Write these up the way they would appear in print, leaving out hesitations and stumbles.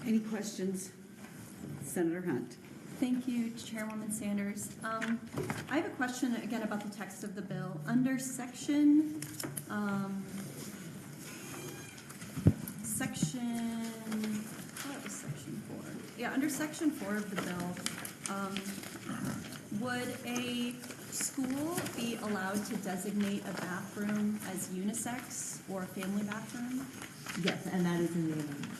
Any questions? Senator Hunt. Thank you, Chairwoman Sanders. I have a question again about the text of the bill. Under section, oh, it was section 4. Yeah, under section 4 of the bill, would a school be allowed to designate a bathroom as unisex or a family bathroom? Yes, and that is in the amendment.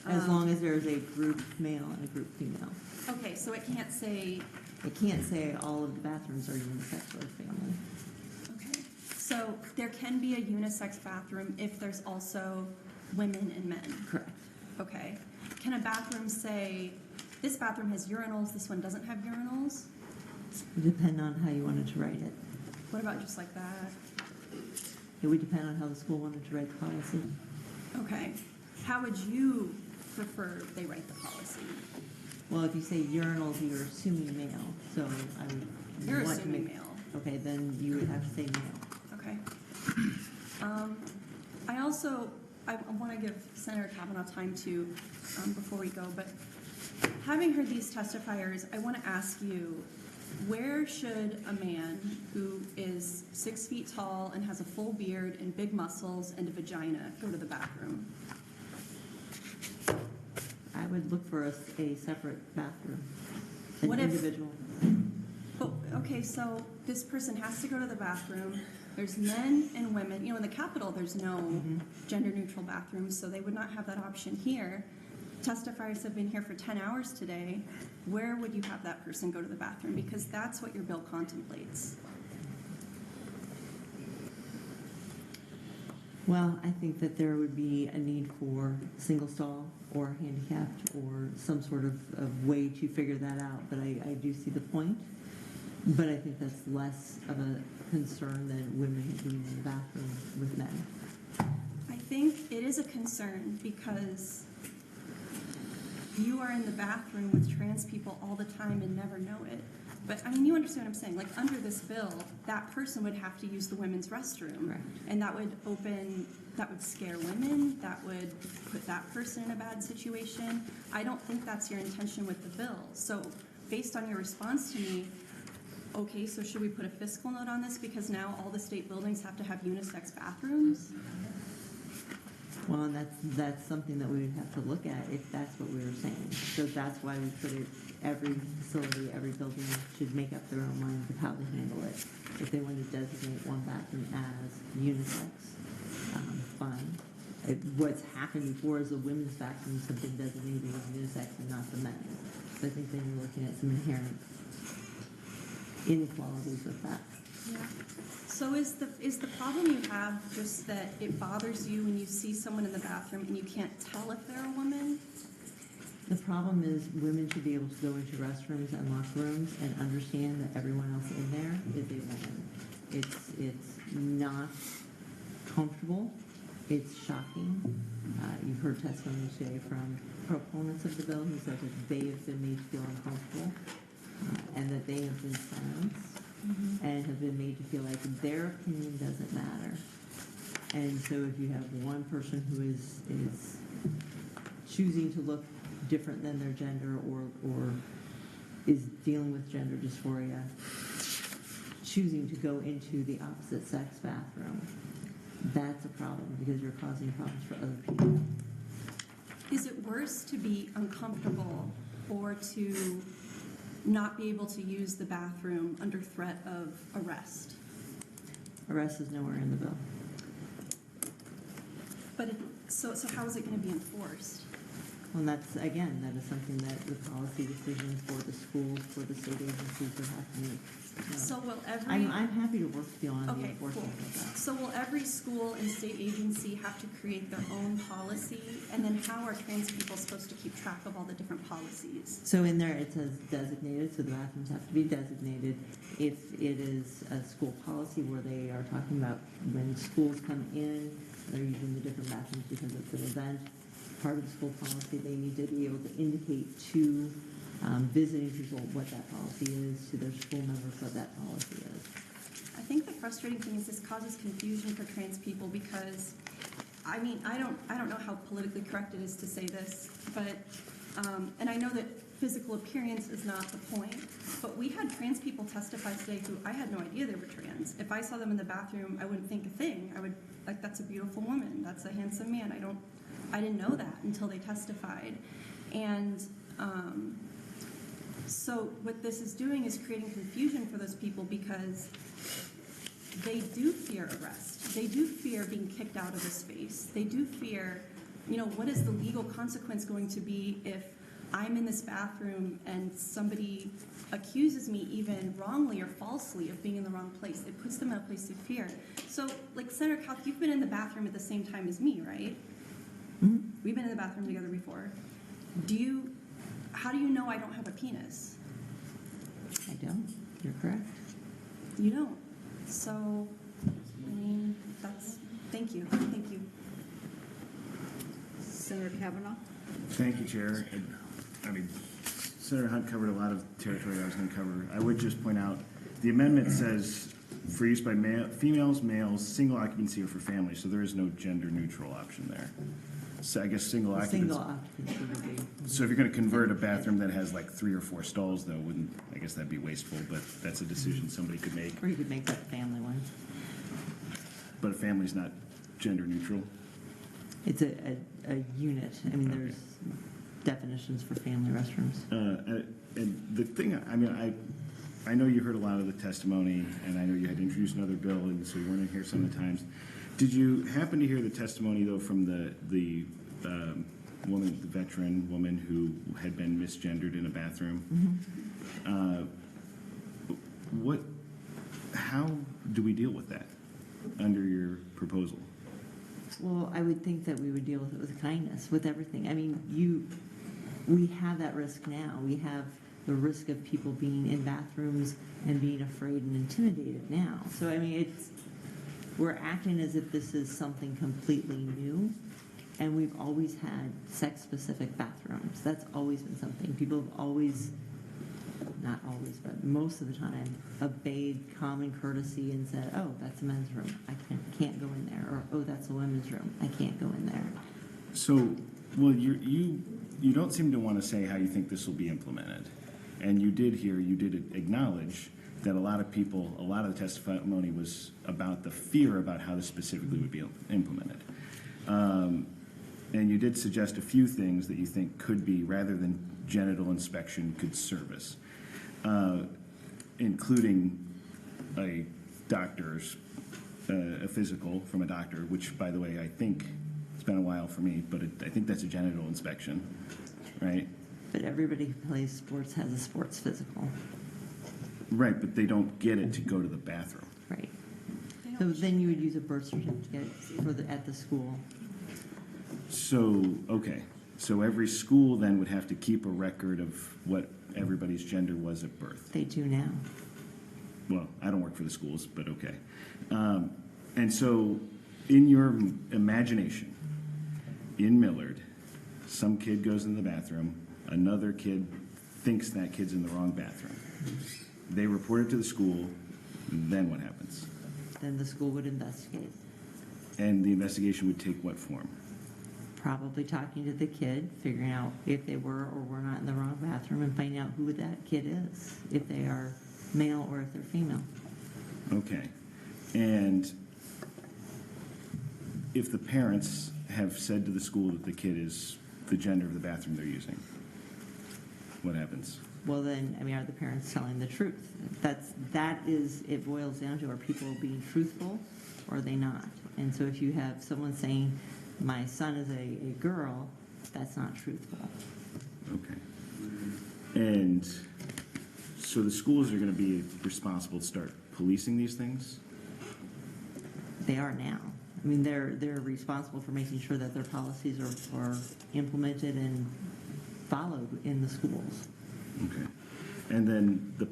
As long as there is a group male and a group female. Okay, so it can't say... It can't say all of the bathrooms are unisex or family. Okay, so there can be a unisex bathroom if there's also women and men? Correct. Okay. Can a bathroom say, this bathroom has urinals, this one doesn't have urinals? It would depend on how you wanted to write it. What about just like that? It would depend on how the school wanted to write the policy. Okay. How would you prefer they write the policy? Well, if you say urinals, you're assuming male. So I would You're want assuming to make, male. Okay, then you would have to say male. Okay. I want to give Senator Kavanaugh time to, before we go, but having heard these testifiers, I want to ask you, where should a man who is 6 feet tall and has a full beard and big muscles and a vagina go to the bathroom? I would look for a separate bathroom, an What if- individual. Oh, okay, so this person has to go to the bathroom. There's men and women. You know, in the Capitol, there's no gender-neutral bathrooms, so they would not have that option here. Testifiers have been here for 10 hours today. Where would you have that person go to the bathroom? Because that's what your bill contemplates. Well, I think that there would be a need for single stall or handicapped or some sort of way to figure that out. But I do see the point. But I think that's less of a concern than women being in the bathroom with men. I think it is a concern because you are in the bathroom with trans people all the time and never know it. But, I mean, you understand what I'm saying. Like, under this bill, that person would have to use the women's restroom. Right. And that would scare women. That would put that person in a bad situation. I don't think that's your intention with the bill. So, based on your response to me, okay, so should we put a fiscal note on this because now all the state buildings have to have unisex bathrooms? Well, and that's something that we would have to look at if that's what we were saying. So that's why we put it, every facility, every building should make up their own mind of how to handle it. If they want to designate one bathroom as unisex, fine. What's happened before is the women's bathrooms have been designated as unisex and not the men's. So I think then you're looking at some inherent inequalities with that. Yeah. So is the problem you have just that it bothers you when you see someone in the bathroom and you can't tell if they're a woman? The problem is women should be able to go into restrooms and locker rooms and understand that everyone else in there is a woman. It's not comfortable. It's shocking. You've heard testimony today from proponents of the bill who said that they have been made to feel uncomfortable and that they have been silenced and have been made to feel like their opinion doesn't matter. And so if you have one person who is choosing to look different than their gender or is dealing with gender dysphoria, choosing to go into the opposite sex bathroom, that's a problem because you're causing problems for other people. Is it worse to be uncomfortable or to not be able to use the bathroom under threat of arrest? Arrest is nowhere in the bill. But so how is it going to be enforced? Well, that is something that the policy decisions for the schools, for the state agencies would have to make. So will every... I'm happy to work with you on the Okay, enforcement cool. of that. So will every school and state agency have to create their own policy? And then how are trans people supposed to keep track of all the different policies? So in there it says designated, so the bathrooms have to be designated. If it is a school policy where they are talking about when schools come in, they're using the different bathrooms because it's an event, part of the school policy, they need to be able to indicate to visiting people what that policy is, to their school members what that policy is. I think the frustrating thing is this causes confusion for trans people because I mean, I don't know how politically correct it is to say this, but, and I know that physical appearance is not the point, but we had trans people testify today who I had no idea they were trans. If I saw them in the bathroom, I wouldn't think a thing. I would, like, that's a beautiful woman, that's a handsome man. I didn't know that until they testified. And so what this is doing is creating confusion for those people because they do fear arrest. They do fear being kicked out of a space. They do fear, what is the legal consequence going to be if I'm in this bathroom and somebody accuses me even wrongly or falsely of being in the wrong place? It puts them in a place of fear. So, like, Senator Kauth, you've been in the bathroom at the same time as me, right? Mm-hmm. We've been in the bathroom together before. How do you know I don't have a penis? I don't. You're correct. You don't. So, I mean, thank you. Thank you. Senator Kavanaugh? Thank you, Chair. I mean, Senator Hunt covered a lot of territory I was going to cover. I would just point out, the amendment says for use by females, males, single occupancy, or for families, so there is no gender-neutral option there. So I guess single occupancy. Single occupancy would be. So if you're going to convert a bathroom that has like 3 or 4 stalls, though, I guess that'd be wasteful, but that's a decision somebody could make. Or you could make that family one. But a family's not gender-neutral. It's a unit. I mean, there's definitions for family restrooms. And the thing, I mean, I know you heard a lot of the testimony, and I know you had introduced another bill, and so you weren't in here some of the times. Did you happen to hear the testimony, though, from the woman, the veteran woman who had been misgendered in a bathroom? Mm-hmm. How do we deal with that under your proposal? Well, I would think that we would deal with it with kindness, with everything. I mean, we have that risk now. We have the risk of people being in bathrooms and being afraid and intimidated now. So, I mean, we're acting as if this is something completely new, and we've always had sex-specific bathrooms. That's always been something. People have always, not always, but most of the time, obeyed common courtesy and said, oh, that's a men's room. I can't go in there. Or, oh, that's a women's room. I can't go in there. So, well, you don't seem to want to say how you think this will be implemented. And you did acknowledge that a lot of the testimony was about the fear about how this specifically would be implemented. And you did suggest a few things that you think could be, rather than genital inspection, could service, including a doctor's, a physical from a doctor, which, by the way, I think it's been a while for me, but I think that's a genital inspection, right? But everybody who plays sports has a sports physical. Right, but they don't get it to go to the bathroom. Right. So then you would use a birth certificate at the school. So, okay. So every school then would have to keep a record of what everybody's gender was at birth. They do now. Well, I don't work for the schools, but okay. And so in your imagination, in Millard, some kid goes in the bathroom, another kid thinks that kid's in the wrong bathroom. They report it to the school, then what happens? Then the school would investigate. And the investigation would take what form? Probably talking to the kid, figuring out if they were or were not in the wrong bathroom, and finding out who that kid is, if they are male or if they're female. Okay. And if the parents have said to the school that the kid is the gender of the bathroom they're using, what happens? Well, then, I mean, are the parents telling the truth? It boils down to, are people being truthful or are they not? And so if you have someone saying, my son is a girl, that's not truthful. Okay. And so the schools are going to be responsible to start policing these things? They are now. I mean, they're responsible for making sure that their policies are implemented and followed in the schools. Okay. And then the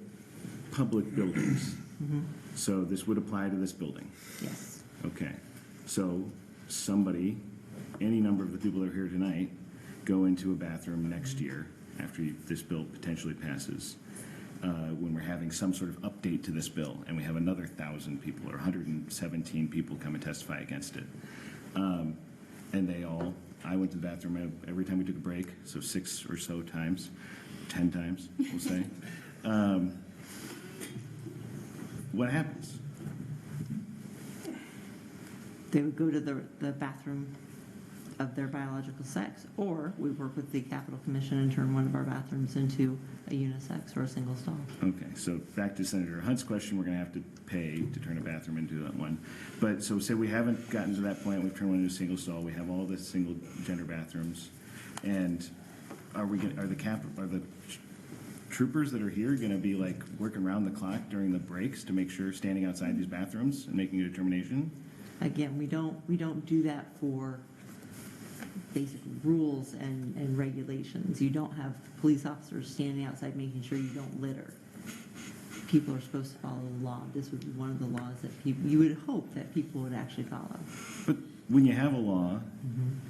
public buildings. Mm-hmm. So this would apply to this building? Yes. Okay. So somebody, any number of the people that are here tonight, go into a bathroom next year after this bill potentially passes, when we're having some sort of update to this bill, and we have another 1,000 people or 117 people come and testify against it. and I went to the bathroom every time we took a break, so 6 or so times, 10 times, we'll say. What happens? They would go to the bathroom of their biological sex, or we work with the Capital Commission and turn one of our bathrooms into a unisex or a single stall. Okay, so back to Senator Hunt's question, we're going to have to pay to turn a bathroom into that one. But so say we haven't gotten to that point, we've turned one into a single stall, we have all the single gender bathrooms, and are the troopers that are here going to be like working around the clock during the breaks to make sure, standing outside these bathrooms and making a determination? Again, we don't do that for basic rules and regulations. You don't have police officers standing outside making sure you don't litter. People are supposed to follow the law. This would be one of the laws that you would hope that people would actually follow. But when you have a law,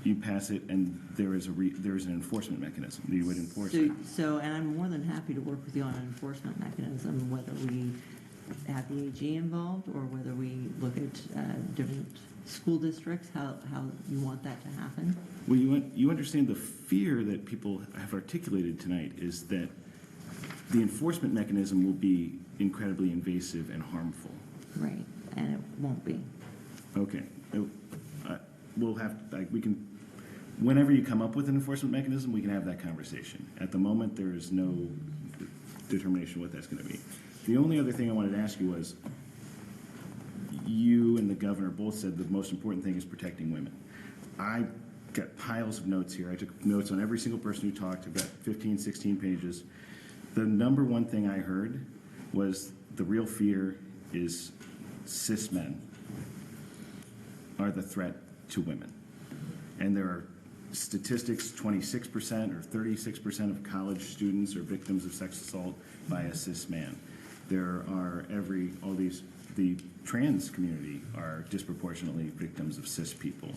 you pass it, and there is an enforcement mechanism. You would enforce it. So, and I'm more than happy to work with you on an enforcement mechanism, whether we have the AG involved or whether we look at different school districts, how you want that to happen. Well, you understand the fear that people have articulated tonight is that the enforcement mechanism will be incredibly invasive and harmful. Right, and it won't be. Okay. We'll have, we can, whenever you come up with an enforcement mechanism, we can have that conversation. At the moment, there is no determination what that's going to be. The only other thing I wanted to ask you was, you and the governor both said the most important thing is protecting women. I got piles of notes here. I took notes on every single person who talked. I've got 15, 16 pages. The number one thing I heard was the real fear is cis men are the threat to women. And there are statistics, 26% or 36% of college students are victims of sex assault by a cis man. There are the trans community are disproportionately victims of cis people.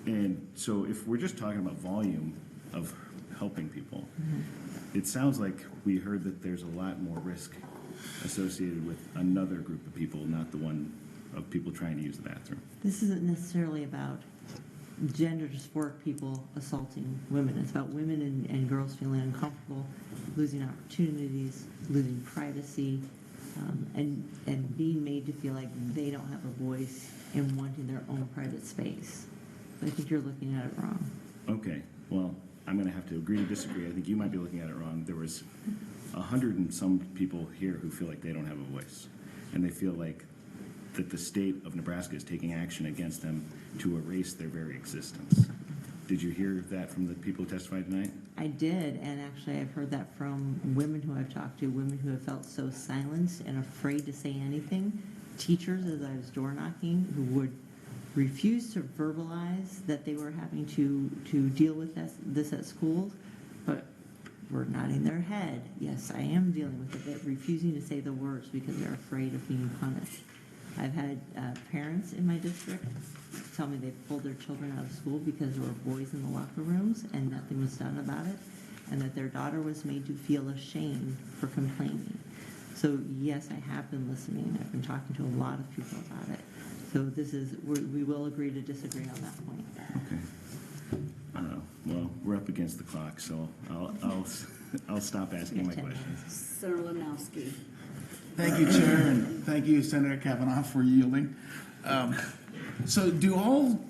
And so if we're just talking about volume of helping people, it sounds like we heard that there's a lot more risk associated with another group of people, not the one of people trying to use the bathroom. This isn't necessarily about gender dysphoric people assaulting women. It's about women and girls feeling uncomfortable, losing opportunities, losing privacy, and being made to feel like they don't have a voice in wanting their own private space. I think you're looking at it wrong. Okay, well, I'm going to have to agree to disagree. I think you might be looking at it wrong. There was 100 and some people here who feel like they don't have a voice, and they feel like that the state of Nebraska is taking action against them to erase their very existence. Did you hear that from the people who testified tonight? I did, and actually I've heard that from women who I've talked to, women who have felt so silenced and afraid to say anything, teachers as I was door knocking who would refuse to verbalize that they were having to deal with this at schools, but were nodding their head. Yes, I am dealing with it, but refusing to say the words because they're afraid of being punished. I've had parents in my district tell me they pulled their children out of school because there were boys in the locker rooms and nothing was done about it, and that their daughter was made to feel ashamed for complaining. So yes, I have been listening. I've been talking to a lot of people about it. So we will agree to disagree on that point. Okay. Well, we're up against the clock, so I'll stop asking my questions. Senator Lanowski. Thank you, Chair, and thank you, Senator Kavanaugh, for yielding. So do all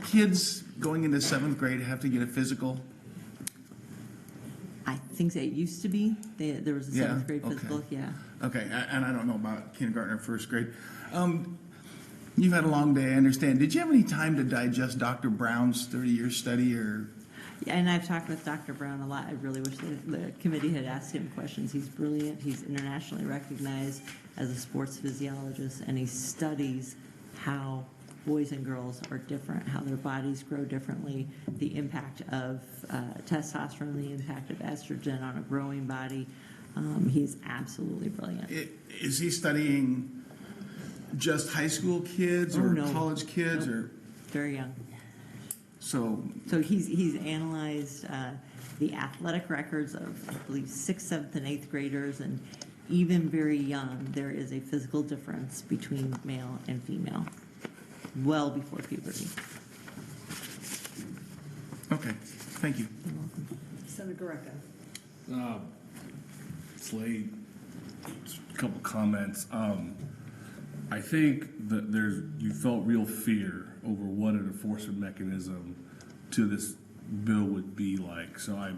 kids going into 7th grade have to get a physical? I think that it used to be. There was a 7th grade physical, okay. yeah. Okay, and I don't know about kindergarten or 1st grade. You've had a long day, I understand. Did you have any time to digest Dr. Brown's 30-year study, or? Yeah, and I've talked with Dr. Brown a lot. I really wish the committee had asked him questions. He's brilliant. He's internationally recognized as a sports physiologist, and he studies how boys and girls are different, how their bodies grow differently, the impact of testosterone, the impact of estrogen on a growing body. He's absolutely brilliant. Is he studying just high school kids or no. college kids? Nope. Or Very young. So he's analyzed the athletic records of, I believe, 6th, 7th, and 8th graders, and even very young, there is a physical difference between male and female. well before puberty. Okay, thank you. You're welcome. Senator Greco. Slade, just a couple comments. I think that you felt real fear over what an enforcement mechanism to this bill would be like. So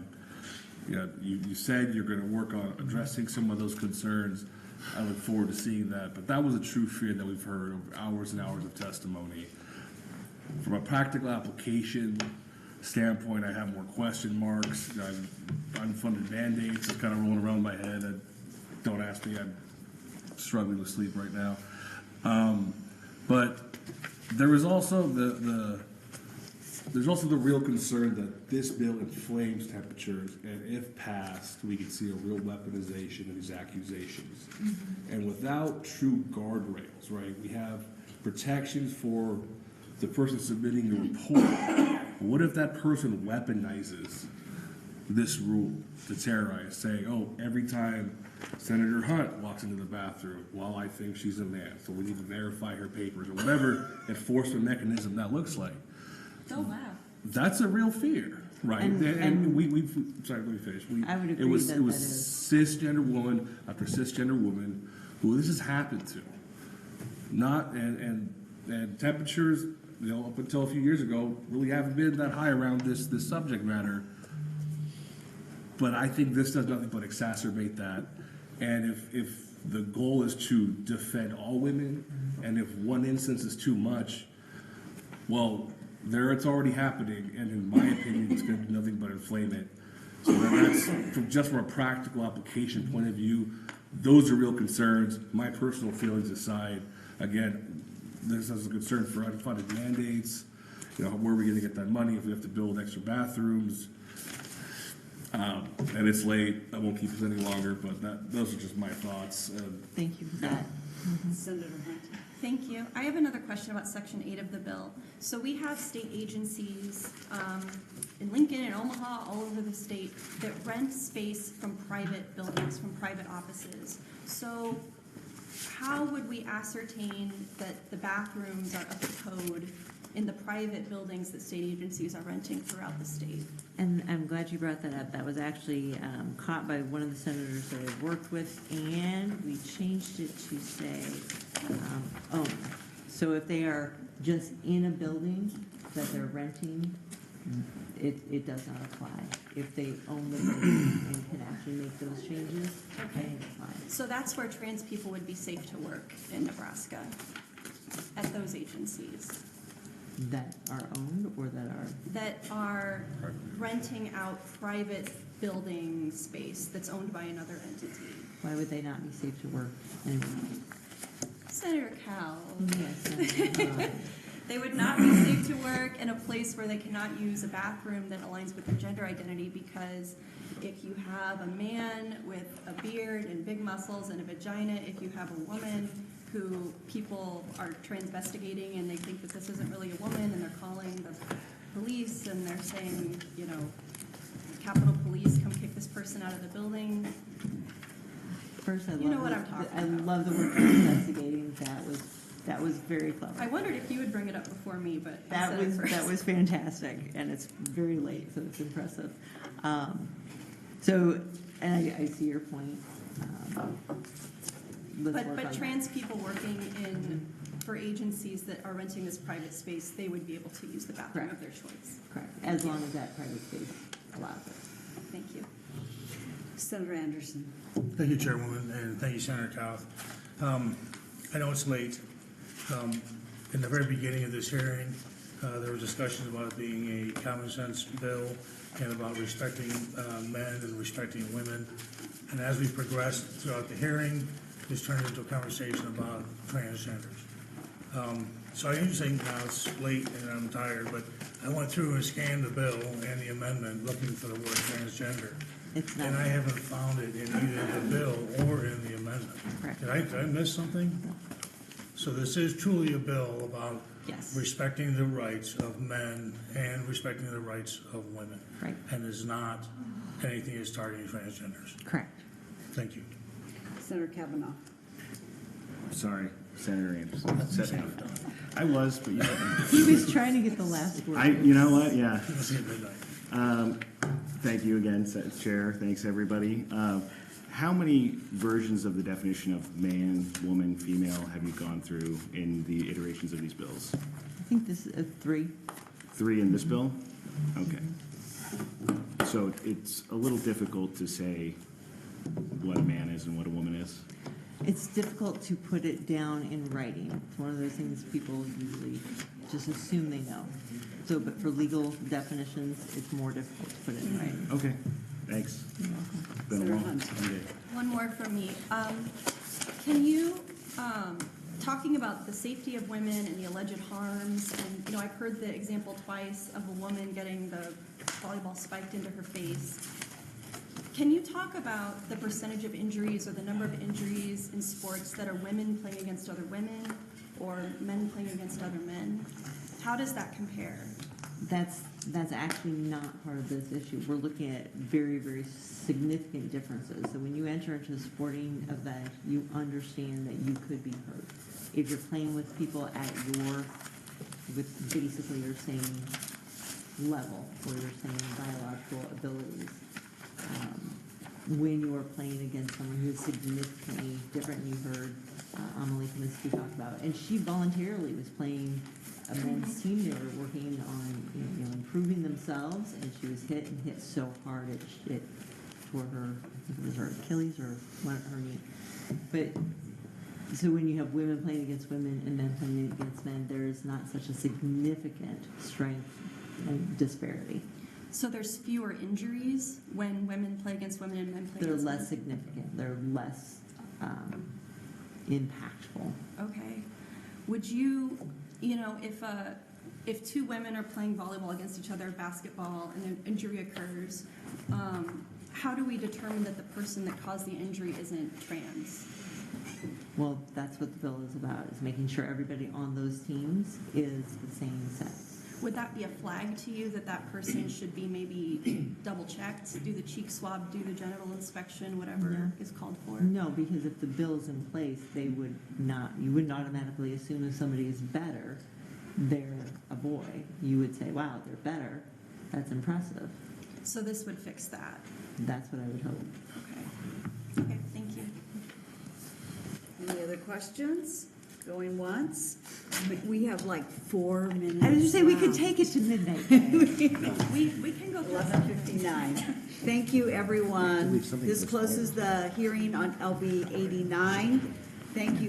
you said you're going to work on addressing some of those concerns. I look forward to seeing that. But that was a true fear that we've heard over hours and hours of testimony. From a practical application standpoint, I have more question marks. Unfunded mandates is kind of rolling around my head. Don't ask me. I'm struggling with sleep right now. But there is also there's also the real concern that this bill inflames temperatures, and if passed, we could see a real weaponization of these accusations. And without true guardrails, right? We have protections for the person submitting the report. What if that person weaponizes this rule to terrorize, saying, oh, every time Senator Hunt walks into the bathroom, well, I think she's a man, so we need to verify her papers, or whatever enforcement mechanism that looks like. Oh, wow. That's a real fear, right? And we sorry, let me finish. I would agree it was that cisgender woman after cisgender woman who this has happened to. Not and temperatures, up until a few years ago, really haven't been that high around this subject matter. But I think this does nothing but exacerbate that. And if the goal is to defend all women, and if one instance is too much, well, there it's already happening, and in my opinion, it's going to do nothing but inflame it. So that's from a practical application point of view. Those are real concerns. My personal feelings aside, again, this is a concern for unfunded mandates. Where are we going to get that money if we have to build extra bathrooms? And it's late. I won't keep us any longer, but those are just my thoughts. Thank you for that. Senator Hunt. Thank you. I have another question about Section 8 of the bill. So we have state agencies in Lincoln and Omaha, all over the state, that rent space from private buildings, from private offices. So how would we ascertain that the bathrooms are up to code in the private buildings that state agencies are renting throughout the state? And I'm glad you brought that up. That was actually caught by one of the senators that I worked with, and we changed it to say, so if they are just in a building that they're renting, it does not apply. If they own the building and can actually make those changes, Okay. it's fine. So that's where trans people would be safe to work in Nebraska, at those agencies That are owned or that are renting out private building space that's owned by another entity. why would they not be safe to work anyway? Senator Kauth. Yes. They would not be safe to work in a place where they cannot use a bathroom that aligns with their gender identity, because if you have a man with a beard and big muscles and a vagina, if you have a woman who people are transvestigating and they think that this isn't really a woman and they're calling the police and they're saying, Capitol Police, come kick this person out of the building. First, You know what I'm talking I about. love the word investigating. That was very clever. I wondered if you would bring it up before me, but I That said it was first. fantastic, and it's very late, so it's impressive. And I see your point. Let's work on But that. trans people working for agencies that are renting this private space, they would be able to use the bathroom of their choice. Correct, as long as that private space allows it. Thank you. Senator Anderson. Thank you, Chairwoman, and thank you, Senator Kauth. I know it's late. In the very beginning of this hearing, there were discussions about it being a common sense bill and about respecting men and respecting women. And as we progressed throughout the hearing, this turned into a conversation about transgenders. So I understand now it's late and I'm tired, but I went through and scanned the bill and the amendment looking for the word transgender. It's not. And I haven't found it in either the bill or in the amendment. Correct. Did I miss something? So this is truly a bill about Yes. respecting the rights of men and respecting the rights of women. Right. And is not anything that's targeting transgenders. Correct. Thank you. Senator Kavanaugh. Sorry. Senator Anderson. I was, but you know. He was trying to get the last word. You know what? Yeah. We'll see at midnight. Thank you again, Chair. Thanks, everybody. How many versions of the definition of man, woman, female have you gone through in the iterations of these bills? I think this is 3. 3 in this bill? Okay. So it's a little difficult to say what a man is and what a woman is. It's difficult to put it down in writing. It's one of those things people usually just assume they know. So, but for legal definitions, it's more difficult to put it in writing. Okay, thanks. Been a Senator long Hunt. day. One more from me. Can you, talking about the safety of women and the alleged harms, and, you know, I've heard the example twice of a woman getting the volleyball spiked into her face. Can you talk about the percentage of injuries or the number of injuries in sports that are women playing against other women or men playing against other men? How does that compare? That's actually not part of this issue. We're looking at very, very significant differences. So when you enter into a sporting event, you understand that you could be hurt. If you're playing with people with basically your same level or your same biological abilities, when you are playing against someone who is significantly different, you heard Amelie Kaminsky talk about, and she voluntarily was playing a men's team. They were working on improving themselves, and she was hit so hard it tore her, I think it was her Achilles or one of her knee. But so when you have women playing against women and men playing against men, there is not such a significant strength and disparity. So there's fewer injuries when women play against women and men play They're against men? less significant. They're less impactful. Okay. Would you, if 2 women are playing volleyball against each other, basketball, and an injury occurs, how do we determine that the person that caused the injury isn't trans? Well, that's what the bill is about, is making sure everybody on those teams is the same sex. Would that be a flag to you that that person should be maybe double-checked, do the cheek swab, do the genital inspection, whatever No. is called for? No, because if the bill is in place, you wouldn't automatically assume if somebody is better, they're a boy. You would say, wow, they're better. That's impressive. So this would fix that? That's what I would hope. Okay. Okay, thank you. Any other questions? Going once? We have like 4 minutes. I was just saying we could left. take it to midnight. Today. We can go. 11:59. Thank you, everyone. Leave something This this closes the hearing on LB89. Thank you.